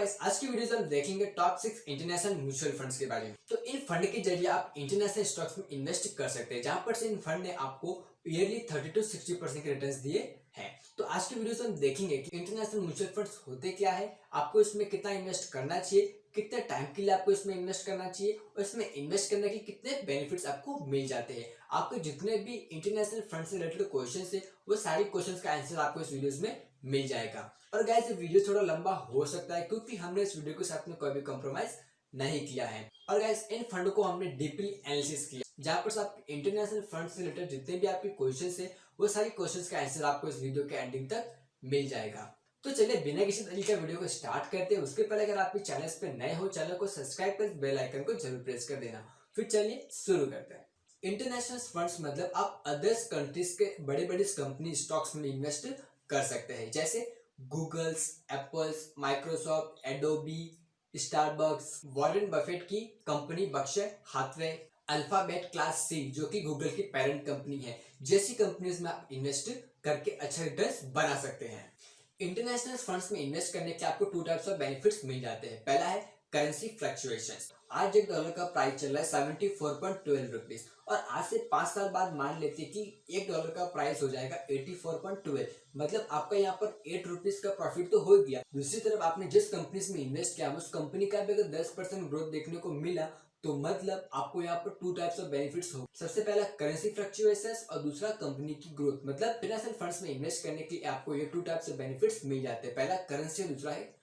Guys, आज की video में हम देखेंगे टॉप 6 इंटरनेशनल म्यूचुअल फंड्स के बारे में। तो इन फंड के जरिए आप इंटरनेशनल स्टॉक्स में इन्वेस्ट कर सकते हैं, जहां पर से इन फंड ने आपको ईयरली 30 to 60% के रिटर्न्स दिए हैं। तो आज की वीडियो में हम देखेंगे कि इंटरनेशनल म्यूचुअल फंड्स होते क्या है, आपको इसमें कितना इन्वेस्ट करना चाहिए, कितने टाइम के लिए आपको इसमें इन्वेस्ट करना चाहिए और इसमें इन्वेस्ट करने के कितने बेनिफिट्स आपको मिल जाते हैं। आपको जितने भी इंटरनेशनल फंड से रिलेटेड क्वेश्चन है वो सारे क्वेश्चन का आंसर आपको इस वीडियो में मिल जाएगा। और गाइस, ये वीडियो थोड़ा लंबा हो सकता है क्योंकि हमने इस वीडियो के साथ में कोई भी कॉम्प्रोमाइज नहीं किया है। और गाइस, इन फंड को हमने डीपली एनालिसिस किया, जहां पर आप इंटरनेशनल फंड से रिलेटेड जितने भी आपके क्वेश्चंस है वो सारे क्वेश्चंस का आंसर आपको इस वीडियो के एंडिंग तक मिल जाएगा। तो चलिए बिना किसी तरीके का वीडियो को स्टार्ट करते हैं। उसके पहले अगर आप इस चैनल पे नए हो, चैनल को सब्सक्राइब कर बेल आइकन को जरूर प्रेस कर देना। फिर चलिए शुरू करते हैं। इंटरनेशनल फंड्स मतलब आप अदर्स कंट्रीज के बड़े बड़े कंपनी स्टॉक्स में इन्वेस्ट कर सकते हैं, जैसे Google's, Apple's, Microsoft, Adobe, Starbucks, Warren Buffett की company Berkshire Hathaway, Alphabet class C जो कि गूगल की पेरेंट कंपनी है, जैसी कंपनीज में आप इन्वेस्ट करके अच्छा रिटर्न्स बना सकते हैं। इंटरनेशनल फंड्स में इन्वेस्ट करने के आपको टू टाइप्स ऑफ बेनिफिट्स मिल जाते हैं। पहला है करेंसी फ्लक्चुएशंस। आज एक डॉलर का प्राइस चल रहा है 74.12 रुपीज और आज से 5 साल बाद मान लेते हैं कि एक डॉलर का प्राइस हो जाएगा 84.12, मतलब आपका यहाँ पर 8 रुपीज का प्रॉफिट तो हो गया। दूसरी तरफ आपने जिस कंपनी में इन्वेस्ट किया उस कंपनी का भी अगर 10% ग्रोथ देखने को मिला तो मतलब आपको यहाँ पर टू टाइप्स ऑफ बेनिफिट्स हो। सबसे पहला करेंसी फ्लक्चुएशंस और दूसरा कंपनी की ग्रोथ। मतलब इंटरनेशनल फंड्स में इन्वेस्ट करने के लिए आपको ये टू टाइप्स ऑफ बेनिफिट्स मिल जाते हैं, पहला करेंसी और दूसरा है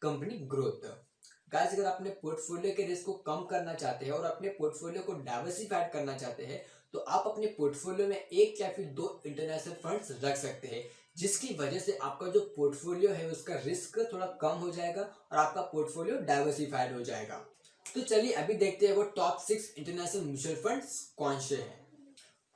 कंपनी ग्रोथ। गाइस, अगर अपने पोर्टफोलियो के रिस्क को कम करना चाहते हैं और अपने पोर्टफोलियो को डाइवर्सिफाइड करना चाहते हैं तो आप अपने पोर्टफोलियो में एक या फिर 2 इंटरनेशनल फंड्स रख सकते हैं, जिसकी वजह से आपका जो पोर्टफोलियो है उसका रिस्क थोड़ा कम हो जाएगा और आपका पोर्टफोलियो डाइवर्सिफाइड हो जाएगा। तो चलिए अभी देखते हैं वो टॉप 6 इंटरनेशनल म्यूचुअल फंड्स कौन से हैं।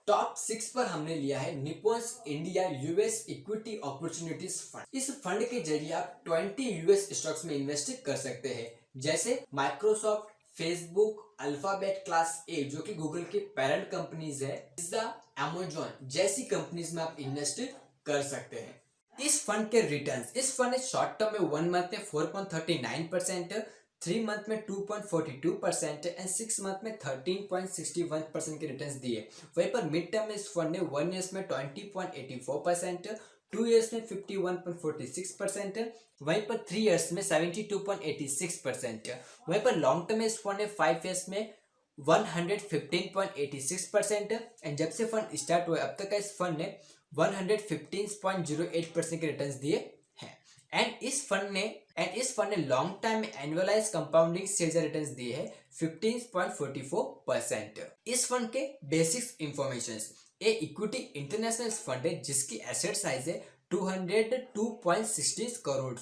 टॉप 6 पर हमने लिया है Nippon's India US equity opportunities fund. इस फंड के जरिए आप 20 यूएस स्टॉक्स में इन्वेस्ट कर सकते हैं, जैसे माइक्रोसॉफ्ट, फेसबुक, अल्फाबेट क्लास ए जो कि गूगल की पेरेंट कंपनीज है, पिज्जा, अमेजॉन जैसी कंपनीज में आप इन्वेस्ट कर सकते हैं। इस फंड के रिटर्न्स, इस फंड ने शॉर्ट टर्म में 1 मंथ में 4.39%, 3 मंथ में 2.42% एंड 6 मंथ में 13.61% के रिटर्न्स दिए। वहीं पर मिड टर्म में इस फंड ने 1 ईयर्स में 20.84%, 2 ईयर्स में 51.46%, वहीं पर 3 ईयर्स में 72.86%, वहीं पर लॉन्ग टर्म में इस फंड ने 5 ईयर्स में 115.86% एंड जब से फंड स्टार्ट हुआ अब तक का इस फंड ने 115.08% के रिटर्न्स दिए हैं। एंड इस फंड ने लॉन्ग टाइम में एनुअलाइज कंपाउंडिंग सेल्स रिटर्न्स दिए हैं 15.44%। इस फंड के basics informations, a equity international fund है जिसकी एसेट साइज है 202.16 करोड़।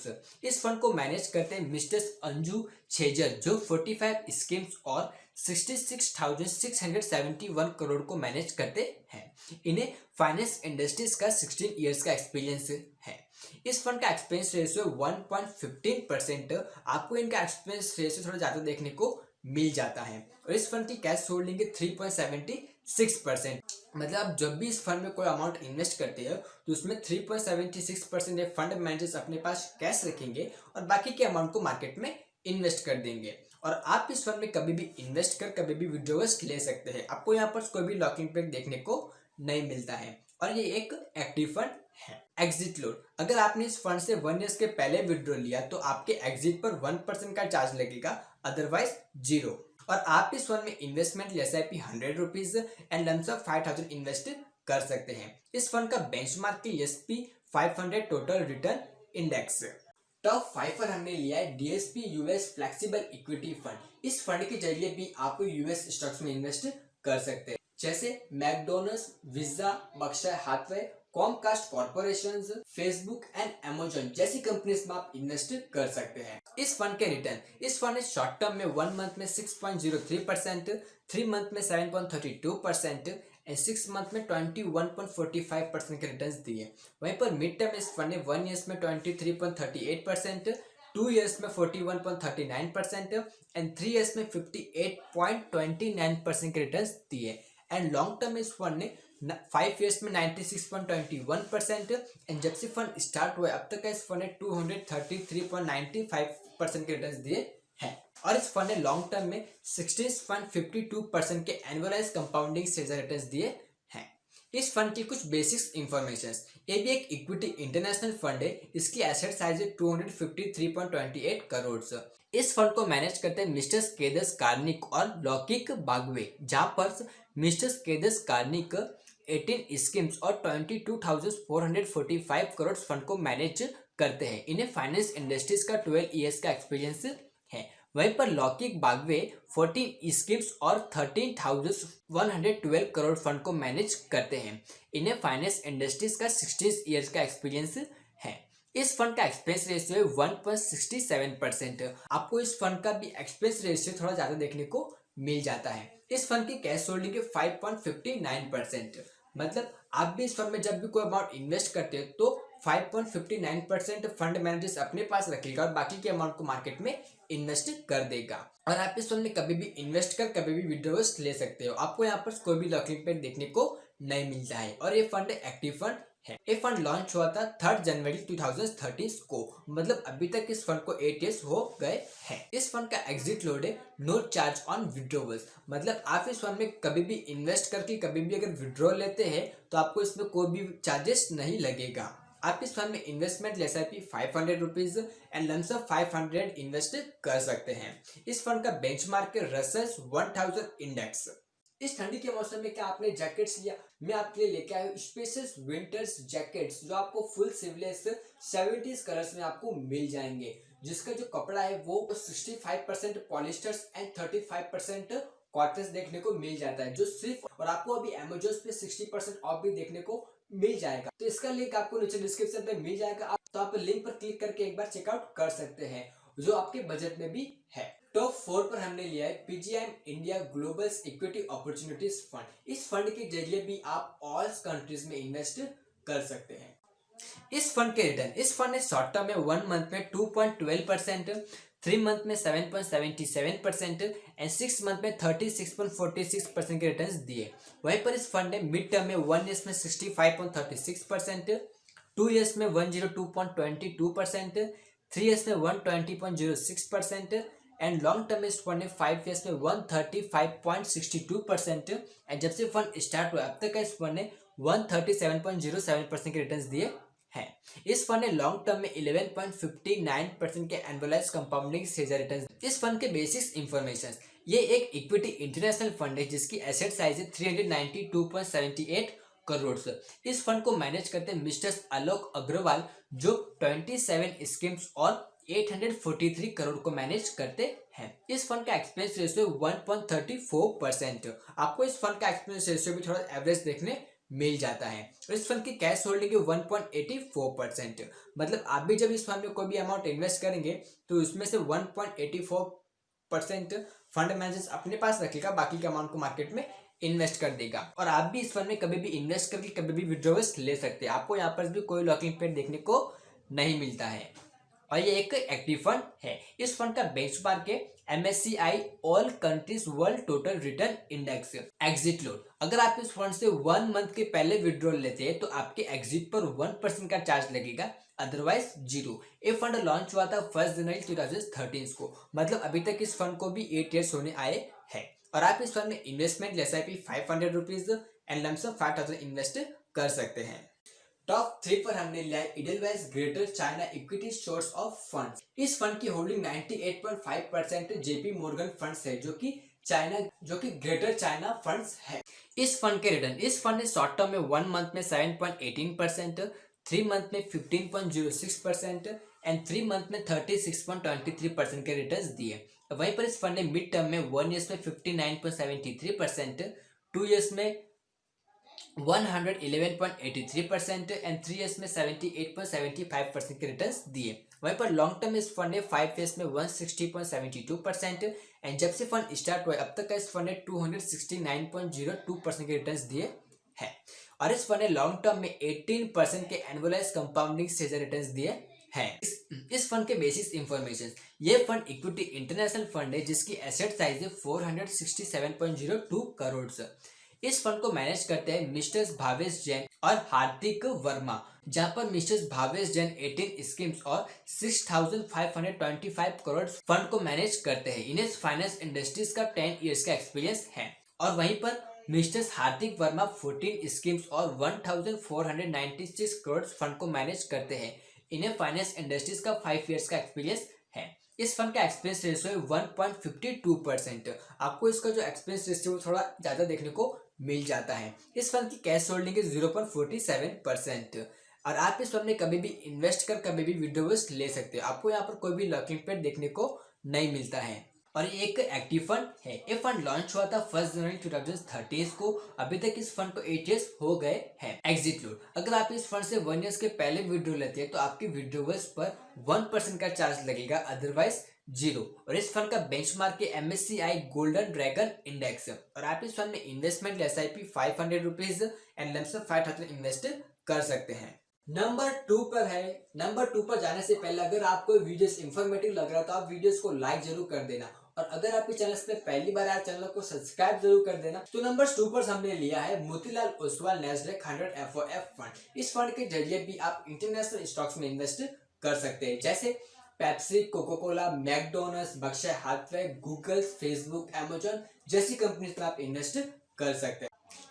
इस फंड को मैनेज करते हैं मिस्टर अंजू छेजर जो 45 स्कीम्स और 66,671 करोड़ को मैनेज करते हैं। इन्हें फाइनेंस इंडस्ट्रीज का 16 इयर्स का एक्सपीरियंस है। इस फंड का एक्सपेंस रेशियो 1.15%। आपको इनका एक्सपेंस रेशियो थोड़ा ज्यादा देखने को मिल जाता है और इस फंड की कैश होल्डिंग है 3.76%। मतलब जब भी इस फंड में कोई अमाउंट इन्वेस्ट करते हैं तो उसमें 3.76% फंड मैनेजर्स अपने पास कैश रखेंगे और बाकी के अमाउंट को मार्केट में इन्वेस्ट कर देंगे और आप इस फंड में कभी भी इन्वेस्ट कर कभी भी विड्रॉल्स ले सकते हैं। आपको यहाँ पर कोई भी लॉकिंग पीरियड देखने को नहीं मिलता है और ये एक एक्टिव फंड है। एग्जिट लोड, अगर आपने इस फंड से 1 ईयर के पहले विड्रॉ लिया तो आपके एग्जिट पर 1% का चार्ज लगेगा, अदरवाइज 0। और आप इस फंड में investment SIP 100 rupees and lumps of 5,000 invest कर सकते हैं। इस फंड का बेंचमार्क के SP 500 total return index. Top 5 पर हमने लिया है DSP US flexible equity fund. इस फंड के जरिए भी आप यूएस स्टॉक्स में इन्वेस्ट कर सकते हैं, जैसे McDonald's, pizza, Berkshire Hathaway, Comcast corporation, Facebook and Amazon जैसी कंपनीज में आप इन्वेस्ट कर सकते हैं। इस फंड के रिटर्न, इस फंड ने शॉर्ट टर्म में 1 मंथ में 6.03%, 3 मंथ में 7.32% एंड 6 मंथ में 21.45% के रिटर्न्स दिए। वहीं पर मिड टर्म इस फंड ने 1 ईयर्स में 23.38%, 2 ईयर्स में 41.39% एंड 3 ईयर्स में 58.29% के रिटर्न्स दिए। एंड लॉन्ग टर्म इस फंड ने 5 ईयर्स में 96.21% एंड जब से फंड स्टार्ट हुआ अब तक का इस फंड ने 233.95 6% के रिटर्न दिए हैं। और इस फंड ने लॉन्ग टर्म में 16.52% के एनुअलाइज कंपाउंडिंग से रिटर्न दिए हैं। इस फंड की कुछ बेसिक्स इंफॉर्मेशन। ये भी एक इक्विटी इंटरनेशनल फंड है। इसकी एसेट साइज है 253.28 करोड़। इस फंड को मैनेज करते हैं मिस्टर केदस कार्निक और लौकिक बागवे, जहां पर मिस्टर केदस कार्निक 18 स्कीम्स और 22,445 करोड़ फंड को मैनेज करते हैं। इन्हें फाइनेंस इंडस्ट्रीज का 12 ईयर्स का एक्सपीरियंस है। वहीं पर लौकिक बागवे 14 स्कीम्स और 13,112 करोड़ फंड को मैनेज करते हैं। इन्हें फाइनेंस इंडस्ट्रीज का 16 ईयर्स का एक्सपीरियंस है। इस फंड का एक्सपेंस रेशियो है 1.67%। आपको इस फंड का भी एक्सपेंस रेशियो थोड़ा ज्यादा देखने को मिल जाता है। इस फंड की कैश होल्डिंग है 5.59%। मतलब आप भी इस फंड में जब भी कोई अमाउंट इन्वेस्ट करते हो तो 5.59% फंड मैनेजर्स अपने पास रखेगा और बाकी के अमाउंट को मार्केट में इन्वेस्ट कर देगा। और आप इस फंड में कभी भी इन्वेस्ट कर कभी भी विड्रॉल्स ले सकते हो। आपको यहाँ पर कोई भी लॉकिंग पीरियड देखने को नहीं मिलता है। और ये फंड एक्टिव फंड है। ये फंड लॉन्च हुआ था 3 जनवरी 2013 को। मतलब अभी तक इस फंड को 8 years हो गए हैं। इस फंड का एग्जिट लोड है नो चार्ज ऑन विड्रॉवल्स। मतलब आप इस फंड में कभी भी इन्वेस्ट करके कभी भी अगर विड्रॉ लेते हैं तो आपको इसमें कोई भी चार्जेस नहीं लगेगा। आप इस फंड में investment SIP 500 rupees and lump sum 500 invest कर सकते हैं। इस फंड का बेंचमार्क है रसेल 1000 इंडेक्स। इस ठंडी के मौसम में क्या आपने जैकेट्स लिया? मैं आपके लिए लेके आया हूँ स्पेशल विंटर्स जैकेट्स, जो आपको फुल स्लीवलेस 70s कलर्स में आपको मिल जाएंगे। जिसका जो कपड़ा है वो 65% पॉलिस्टर्स एंड 35% कॉटन देखने को मिल जाता है, जो सिर्फ और आपको अभी अमेजोन पे 60% ऑफ भी देखने को मिल जाएगा। तो इसका लिंक आपको नीचे डिस्क्रिप्शन पे मिल जाएगा। तो आप लिंक पर क्लिक करके एक बार चेकआउट कर सकते हैं, जो आपके बजट में भी है। टॉप 4 पर हमने लिया है PGIM India global equity opportunities fund. इस फंड के जरिए भी आप ऑल कंट्रीज में इन्वेस्ट कर सकते हैं। इस फंड के रिटर्न, इस फंड ने शॉर्ट टर्म में 1 मंथ में 2.12%, 3 मंथ में 7.77% एंड 6 मंथ में 36.46% के रिटर्न्स दिए। वहीं पर इस फंड ने मिड टर्म में 1 ईयर्स में 65.36%, 2 ईयर्स में 102.22%, 3 ईयर्स में 120.06% एंड लॉन्ग टर्म में इस फंड ने 5 ईयर्स में 135.62%। एंड जब से फंड स्टार्ट हुआ अब तक इस फंड ने 137.07% के रिटर्न्स दिए हैं। इस फंड ने लॉन्ग टर्म में 11.59% के एनुअलाइज कंपाउंडिंग से रिटर्न। इस फंड के बेसिक्स इंफॉर्मेशन, ये एक इक्विटी इंटरनेशनल फंड है जिसकी एसेट साइज है 392.78 करोड़। इस फंड को मैनेज करते हैं मिस्टर आलोक अग्रवाल, जो 27 स्कीम्स और 843 करोड़ को मैनेज करते हैं। इस फंड का एक्सपेंस रेशियो 1.34%। आपको इस फंड का एक्सपेंस रेशियो भी थोड़ा एवरेज देखने मिल जाता है। इस फंड की कैश होल्डिंग है 1.84%। मतलब आप भी जब इस फंड में कोई भी अमाउंट इन्वेस्ट करेंगे तो उसमें से 1.84% फंड मैनेजर्स अपने पास रखेगा, बाकी के अमाउंट को मार्केट में इन्वेस्ट कर देगा। और आप भी इस फंड में कभी भी इन्वेस्ट करके कभी भी विड्रॉल्स ले सकते हैं। आपको यहाँ पर भी कोई लॉकिंग पीरियड देखने को नहीं मिलता है और ये एक एक्टिव फंड है। इस फंड का बेंचमार्क है MSCI all countries world total return index. Exit load, अगर आप इस फंड से 1 मंथ के पहले विड्रॉल लेते हैं तो आपके एग्जिट पर 1% का चार्ज लगेगा, अदरवाइज 0। ये फंड लॉन्च हुआ था 1 जनवरी 2013 को। मतलब अभी तक इस फंड को भी 8 years होने आए हैं। और आप इस फंड में investment SIP 500 rupees and lump sum 5000 invest कर सकते हैं। टॉप 3 पर हमने लिया है Edelweiss greater China equity source of funds. इस फंड की होल्डिंग 98.5% जेपी मॉर्गन फंड्स है, जो कि ग्रेटर चाइना फंड्स है। इस फंड के रिटर्न, इस फंड ने शॉर्ट टर्म में 1 मंथ में 7.18%, 3 मंथ में 15.06% एंड 3 मंथ में 36.23% के रिटर्न्स दिए। वहीं पर इस फंड ने मिड टर्म में 1 ईयर्स में 59.73%, 2 ईयर्स में 111.83% एंड 3 ईयर्स में 78.75% के रिटर्न्स दिए। वहीं पर लॉन्ग टर्म इस फंड ने 5 ईयर्स में 160.72% एंड जब से फंड स्टार्ट हुआ अब तक का इस फंड ने 269.02% के रिटर्न्स दिए हैं। और इस फंड ने लॉन्ग टर्म में 18% के एनुअलाइज कंपाउंडिंग से रिटर्न्स दिए हैं। इस फंड के बेसिस इंफॉर्मेशन, ये फंड इक्विटी इंटरनेशनल फंड है जिसकी एसेट साइज है 467.02 करोड़। इस फंड को मैनेज करते हैं मिस्टर भावेश जैन और हार्दिक वर्मा, जहां पर मिसेस भावेश जैन 18 स्कीम्स और 6,525 करोड़ फंड को मैनेज करते हैं। इन्हें फाइनेंस इंडस्ट्रीज का 10 इयर्स का एक्सपीरियंस है। और वहीं पर मिस्टर हार्दिक वर्मा 14 स्कीम्स और 1,496 करोड़ फंड को मैनेज करते हैं। इन्हें फाइनेंस इंडस्ट्रीज का 5 इयर्स का एक्सपीरियंस है। इस फंड का एक्सपेंस रेशियो है 1.52%। आपको इसका जो एक्सपेंस रेशियो थोड़ा ज्यादा देखने को मिल जाता है। इस फंड की कैश होल्डिंग है 0.47%। और आप इस फंड में कभी भी इन्वेस्ट कर कभी भी विड्रॉल्स ले सकते हो। आपको यहाँ पर कोई भी लॉकिंग पीरियड देखने को नहीं मिलता है। और ये एक एक्टिव फंड है। ये फंड लॉन्च हुआ था 1 जनवरी 2013 को। अभी तक इस फंड को 8 इयर्स हो गए हैं। एग्जिट लोड, अगर आप इस फंड से 1 ईयर्स के पहले विड्रॉ लेते हैं तो आपके विड्रॉल्स पर 1% का चार्ज लगेगा, अदरवाइज 0। और इस फंड का बेंचमार्क है MSCI गोल्डन ड्रैगन इंडेक्स। और आप इस फंड में investment SIP 500 rupees and lump sum 5,000 invest कर सकते हैं। नंबर 2 पर है। नंबर 2 पर जाने से पहले अगर आपको वीडियोस इंफॉर्मेटिव लग रहा है तो आप वीडियोस को लाइक जरूर कर देना। और अगर आप इस चैनल पे पहली बार आए चैनल को सब्सक्राइब जरूर कर देना। तो नंबर 2 पर हमने लिया है Motilal Oswal Nasdaq 100 FOF fund. इस फंड के जरिए भी आप इंटरनेशनल स्टॉक्स में इन्वेस्ट कर सकते हैं, जैसे Pepsi, Coca Cola, McDonald's, Berkshire Hathaway, Google, Facebook, Amazon जैसी कंपनीज में आप इन्वेस्ट कर सकते हैं।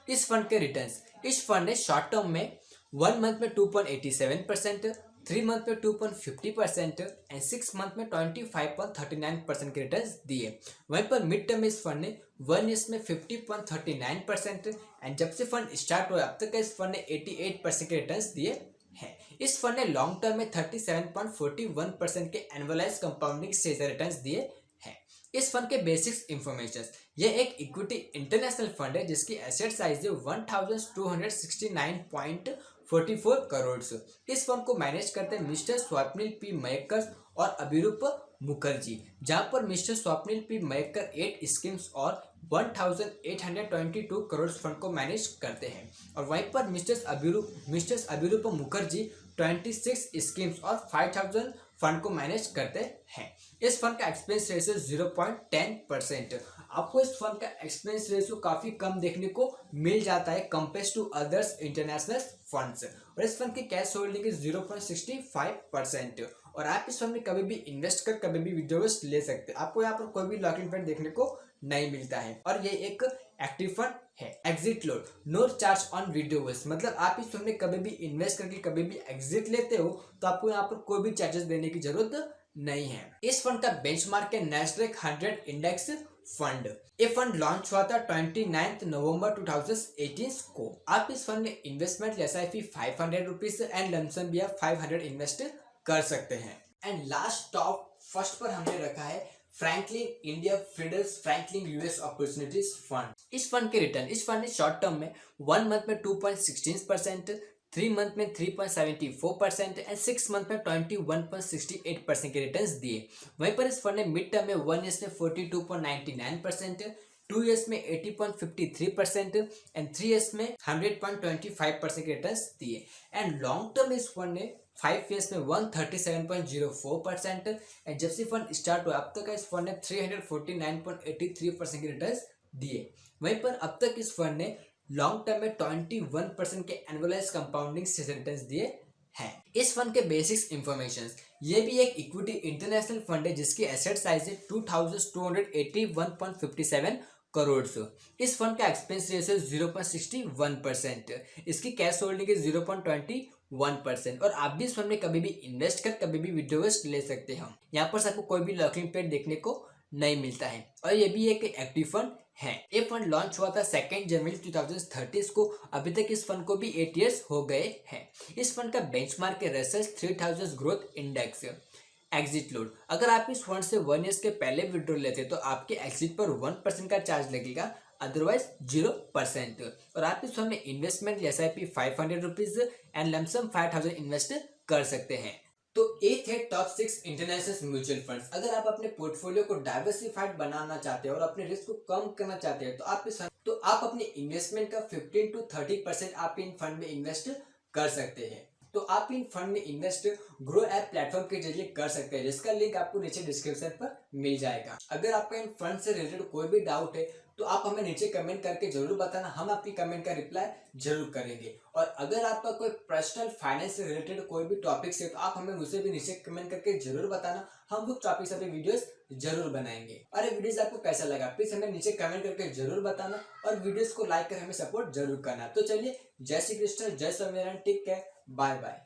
इस फंड के रिटर्न्स, इस फंड ने शॉर्ट टर्म में 1 मंथ में 2.87%, 3 मंथ में 2.50% एंड 6 मंथ में 25.39% के रिटर्न्स दिए। वहीं पर मिड टर्म में इस फंड ने 1 ईयर्स में 50.39% एंड जब से फंड स्टार्ट हुआ अब तक इस फंड ने 88% के रिटर्न्स दिए हैं। इस फंड ने लॉन्ग टर्म में 37.41% के एनुअलाइज कंपाउंडिंग से रिटर्न्स दिए हैं। इस फंड के बेसिक्स इंफॉर्मेशन, यह एक इक्विटी इंटरनेशनल फंड है जिसकी एसेट साइज है 1,269.44 करोड़। इस फंड को मैनेज करते हैं मिस्टर स्वप्निल पी मयेकर और अभिरूप मुखर्जी, जहां पर mister Swapnil P Mayekar 8 schemes और 1,822 करोड़ फंड को मैनेज करते हैं। और वहीं पर मिस्टर अभिरूप मुखर्जी 26 स्कीम्स और 5,000 फंड को मैनेज करते हैं। इस फंड का एक्सपेंस रेशियो 0.10%। आपको इस फंड का एक्सपेंस रेशियो काफी कम देखने को मिल जाता है compare to others international funds. और इस फंड की कैश होल्डिंग है 0.65%। और आप इस फंड में कभी भी इन्वेस्ट कर कभी भी विड्रॉल्स ले सकते हैं। आपको यहाँ पर कोई भी लॉकिंग पीरियड देखने को नहीं मिलता है। और ये एक एक्टिव फंड है। Exit load, no charge on withdrawals, मतलब आप इस फंड में कभी भी इन्वेस्ट करके कभी भी एग्जिट लेते हो तो आपको यहाँ पर कोई भी चार्जेस देने की जरूरत नहीं है। इस फंड का बेंचमार्क है नेस्डैक 100 इंडेक्स फंड। ये फंड लॉन्च हुआ था 29 नवंबर 2018 को। आप इस फंड में investment SIP 500 rupees and lump sum भी आप 500 इन्वेस्ट कर सकते हैं। एंड लास्ट टॉप फर्स्ट पर हमने रखा है Franklin India feeder Franklin US opportunities fund. इस फंड के रिटर्न, इस फंड ने शॉर्ट टर्म में 1 मंथ में 2.16%, 3 मंथ में 3.74% एंड 6 मंथ में 21.68% के रिटर्न्स दिए। वहीं पर इस फंड ने मिड टर्म में 1 ईयर्स में 42.99%, 2 ईयर्स में 80.53% एंड 3 ईयर्स में 100.25% के रिटर्न्स दिए। एंड लॉन्ग टर्म इस फंड ने 5 ईयर्स में 137.04% एंड जब से फंड स्टार्ट हुआ अब तक इस फंड ने 349.83% के रिटर्न्स दिए। वहीं पर अब तक इस फंड ने लॉन्ग टर्म में 21% के एनुअलाइज कंपाउंडिंग से रिटर्न्स दिए हैं। इस फंड के बेसिक्स इंफॉर्मेशन, ये भी एक इक्विटी इंटरनेशनल फंड है जिसकी एसेट साइज है 2,281.57 करोड़। इस फंड का एक्सपेंस रेशियो 0.61%। इसकी कैश होल्डिंग है 0.21%। और आप भी इस फंड में कभी भी इन्वेस्ट कर कभी भी विड्रॉल्स ले सकते हैं। यहाँ पर आपको कोई भी लॉकिंग पीरियड देखने को नहीं मिलता है। और ये भी एक एक्टिव फंड है। ये फंड लॉन्च हुआ था 2 जनवरी 2013 को। अभी तक इस फंड को भी 8 इयर्स हो गए हैं। इस फंड का बेंचमार्क है Russell 3000 growth index. Exit load, अगर आप इस फंड से 1 ईयर्स के पहले विड्रॉ लेते हैं तो आपके एग्जिट पर 1% का चार्ज लगेगा, अदरवाइज 0%। और आप इस फंड में investment SIP 500 rupees and lump sum 5,000 invest कर सकते हैं। तो ये थे टॉप 6 इंटरनेशनल म्यूचुअल फंड्स। अगर आप अपने पोर्टफोलियो को डाइवर्सिफाइड बनाना चाहते हैं और अपने रिस्क को कम करना चाहते हैं तो आप अपने इन्वेस्टमेंट का 15 to 30% आप इन फंड में इन्वेस्ट कर सकते हैं। तो आप इन फंड में इन्वेस्ट ग्रो ऐप प्लेटफॉर्म के जरिए कर सकते हैं, जिसका लिंक आपको नीचे डिस्क्रिप्शन पर मिल जाएगा। अगर आपका इन फंड से रिलेटेड कोई भी डाउट है तो आप हमें नीचे कमेंट करके जरूर बताना, हम आपकी कमेंट का रिप्लाई जरूर करेंगे। और अगर आपका कोई पर्सनल फाइनेंस से रिलेटेड कोई भी टॉपिक्स है तो आप हमें उसे भी नीचे कमेंट करके जरूर बताना, हम वो टॉपिक्स पे वीडियोस जरूर बनाएंगे। और ये वीडियोस आपको कैसा लगा प्लीज हमें नीचे कमेंट करके जरूर बताना, और वीडियोस को लाइक कर हमें सपोर्ट जरूर करना। तो चलिए, जय श्री कृष्ण, जय Swaminarayan, take care, bye bye.